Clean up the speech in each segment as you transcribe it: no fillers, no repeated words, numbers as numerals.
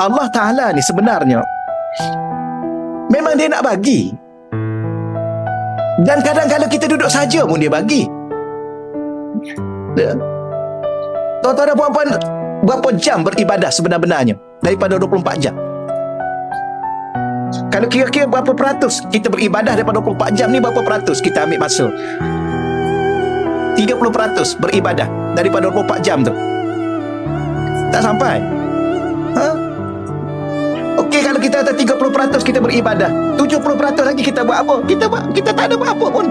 Allah Ta'ala ni sebenarnya memang dia nak bagi. Dan kadang-kadang kita duduk saja pun dia bagi. Tuan-tuan dan puan-puan, berapa jam beribadah sebenar-benarnya daripada 24 jam? Kalau kira-kira berapa peratus kita beribadah daripada 24 jam ni, berapa peratus kita ambil masa? 30% beribadah daripada 24 jam tu. Tak sampai. Okey, kalau kita kata 30% kita beribadah, 70% lagi kita buat apa? Kita tak ada buat apa pun.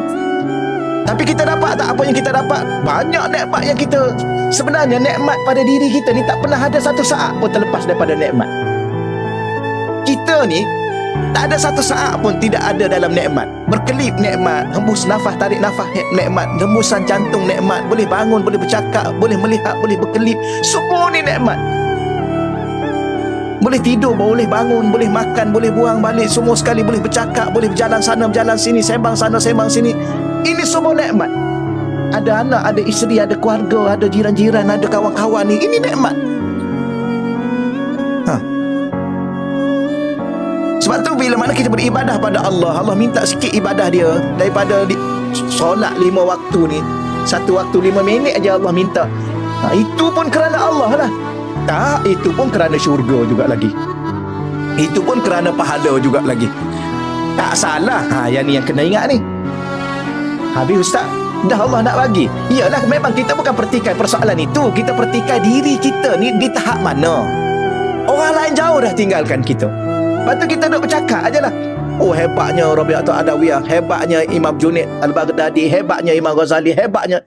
Tapi kita dapat tak apa yang kita dapat? Banyak nikmat yang kita, sebenarnya nikmat pada diri kita ni tak pernah ada satu saat pun terlepas daripada nikmat. Kita ni tak ada satu saat pun tidak ada dalam nikmat. Berkelip nikmat, hembus nafas, tarik nafas nikmat, hembusan jantung nikmat, boleh bangun, boleh bercakap, boleh melihat, boleh berkelip, semua ni nikmat. Boleh tidur, boleh bangun, boleh makan, boleh buang balik, semua sekali, boleh bercakap, boleh berjalan sana, berjalan sini, sembang sana, sembang sini. Ini semua nikmat. Ada anak, ada isteri, ada keluarga, ada jiran-jiran, ada kawan-kawan ni. Ini nikmat. Sebab tu bila mana kita beribadah pada Allah, Allah minta sikit ibadah dia daripada solat 5 waktu ni. 1 waktu 5 minit aja Allah minta. Itu pun kerana Allah lah. Tak, itu pun kerana syurga juga lagi. Itu pun kerana pahala juga lagi. Tak salah. Yang ni yang kena ingat ni. Habis ustaz, dah Allah nak bagi. Iyalah, memang kita bukan pertikai persoalan itu. Kita pertikai diri kita ni di tahap mana. Orang lain jauh dah tinggalkan kita. Lepas tu kita duduk bercakap aje lah. Oh, hebatnya Rabi'atul Adawiyah, hebatnya Imam Junaid Al-Baghdadi, hebatnya Imam Ghazali, hebatnya.